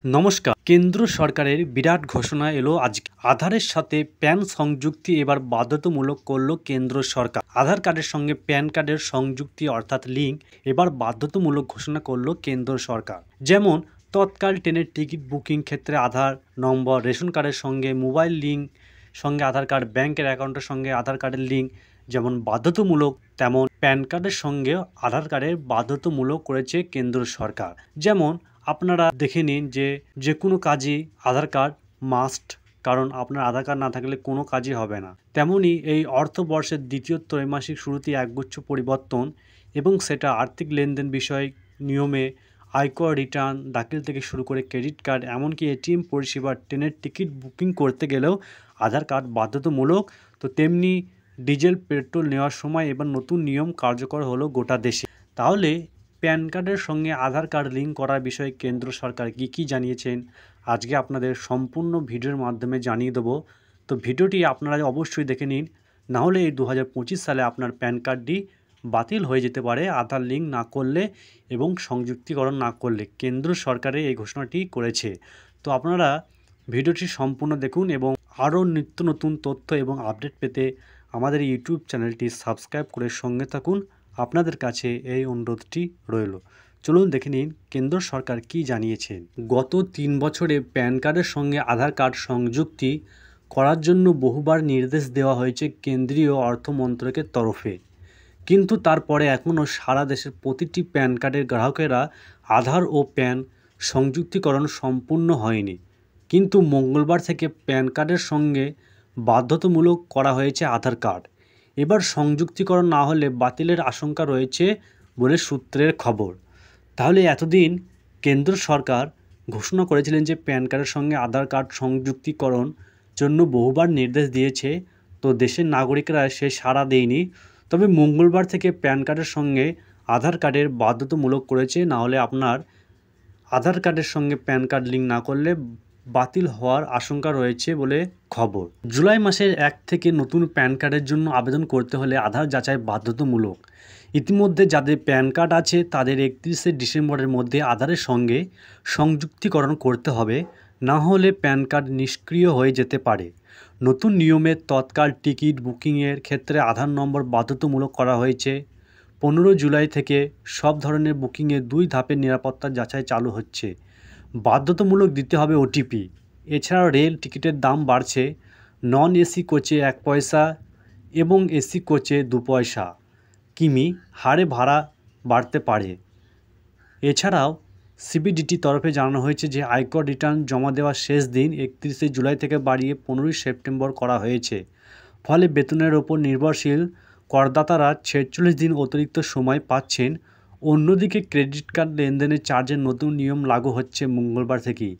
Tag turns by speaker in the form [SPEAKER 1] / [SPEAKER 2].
[SPEAKER 1] নমস্কার। কেন্দ্র সরকারের বিরাট ঘোষণা এলো আজকে। আধারের সাথে প্যান সংযুক্তি এবার বাধ্যতামূলক করল কেন্দ্র সরকার। আধার কার্ডের সঙ্গে প্যান কার্ডের সংযুক্তি অর্থাৎ লিঙ্ক এবার বাধ্যতামূলক ঘোষণা করলো কেন্দ্র সরকার। যেমন তৎকাল ট্রেনের টিকিট বুকিং ক্ষেত্রে আধার নম্বর, রেশন কার্ডের সঙ্গে মোবাইল লিঙ্ক সঙ্গে আধার কার্ড, ব্যাংকের অ্যাকাউন্টের সঙ্গে আধার কার্ডের লিঙ্ক যেমন বাধ্যতামূলক, তেমন প্যান কার্ডের সঙ্গে আধার কার্ডের বাধ্যতামূলক করেছে কেন্দ্র সরকার। যেমন আপনারা দেখে নিন যে কোনো কাজই আধার কার্ড মাস্ট, কারণ আপনার আধার কার্ড না থাকলে কোনো কাজই হবে না। তেমনই এই অর্থবর্ষের দ্বিতীয় ত্রৈমাসিক শুরুতেই একগুচ্ছ পরিবর্তন এবং সেটা আর্থিক লেনদেন বিষয়ক নিয়মে আয়কর রিটার্ন দাখিল থেকে শুরু করে ক্রেডিট কার্ড, এমনকি এটিএম পরিষেবা, ট্রেনের টিকিট বুকিং করতে গেলেও আধার কার্ড বাধ্যতামূলক। তো তেমনি ডিজেল পেট্রোল নেওয়ার সময় এবার নতুন নিয়ম কার্যকর হলো গোটা দেশে। তাহলে প্যান কার্ডের সঙ্গে আধার কার্ড লিঙ্ক করার বিষয়ে কেন্দ্র সরকার কী জানিয়েছেন আজকে আপনাদের সম্পূর্ণ ভিডিওর মাধ্যমে জানিয়ে দেবো। তো ভিডিওটি আপনারা অবশ্যই দেখে নিন, নাহলে এই 2025 সালে আপনার প্যান কার্ডটি বাতিল হয়ে যেতে পারে আধার লিঙ্ক না করলে এবং সংযুক্তিকরণ না করলে। কেন্দ্র সরকারের এই ঘোষণাটি করেছে। তো আপনারা ভিডিওটি সম্পূর্ণ দেখুন এবং আরও নিত্য নতুন তথ্য এবং আপডেট পেতে আমাদের ইউটিউব চ্যানেলটি সাবস্ক্রাইব করে সঙ্গে থাকুন। আপনাদের কাছে এই অনুরোধটি রইল। চলুন দেখে নিন কেন্দ্র সরকার কি জানিয়েছেন। গত 3 বছরে প্যান কার্ডের সঙ্গে আধার কার্ড সংযুক্তি করার জন্য বহুবার নির্দেশ দেওয়া হয়েছে কেন্দ্রীয় অর্থ মন্ত্রকের তরফে, কিন্তু তারপরে এখনও সারা দেশের প্রতিটি প্যান কার্ডের গ্রাহকেরা আধার ও প্যান সংযুক্তিকরণ সম্পূর্ণ হয়নি। কিন্তু মঙ্গলবার থেকে প্যান কার্ডের সঙ্গে বাধ্যতামূলক করা হয়েছে আধার কার্ড। এবার সংযুক্তিকরণ না হলে বাতিলের আশঙ্কা রয়েছে বলে সূত্রের খবর। তাহলে এতদিন কেন্দ্র সরকার ঘোষণা করেছিলেন যে প্যান কার্ডের সঙ্গে আধার কার্ড সংযুক্তিকরণ জন্য বহুবার নির্দেশ দিয়েছে, তো দেশের নাগরিকরা সে সাড়া দেয়নি। তবে মঙ্গলবার থেকে প্যান কার্ডের সঙ্গে আধার কার্ডের বাধ্যতামূলক করেছে, না হলে আপনার আধার কার্ডের সঙ্গে প্যান কার্ড লিঙ্ক না করলে বাতিল হওয়ার আশঙ্কা রয়েছে বলে খবর। জুলাই মাসের 1 থেকে নতুন প্যান কার্ডের জন্য আবেদন করতে হলে আধার যাচাই বাধ্যতামূলক। ইতিমধ্যে যাদের প্যান কার্ড আছে তাদের 31শে ডিসেম্বরের মধ্যে আধারের সঙ্গে সংযুক্তিকরণ করতে হবে, না হলে প্যান কার্ড নিষ্ক্রিয় হয়ে যেতে পারে। নতুন নিয়মে তৎকাল টিকিট বুকিংয়ের ক্ষেত্রে আধার নম্বর বাধ্যতামূলক করা হয়েছে। 15 জুলাই থেকে সব ধরনের বুকিংয়ে 2 ধাপের নিরাপত্তা যাচাই চালু হচ্ছে। বাধ্যতামূলক দিতে হবে ওটিপি। এছাড়াও রেল টিকিটের দাম বাড়ছে। নন এসি কোচে 1 পয়সা এবং এসি কোচে 2 পয়সা কিমি হারে ভাড়া বাড়তে পারে। এছাড়াও সিবিডিটি তরফে জানানো হয়েছে যে আয়কর রিটার্ন জমা দেওয়ার শেষ দিন 31শে জুলাই থেকে বাড়িয়ে 15ই সেপ্টেম্বর করা হয়েছে। ফলে বেতনের ওপর নির্ভরশীল করদাতারা 46 দিন অতিরিক্ত সময় পাচ্ছেন। অন্যদিকে ক্রেডিট কার্ড লেনদেনের চার্জের নতুন নিয়ম লাগু হচ্ছে মঙ্গলবার থেকেই।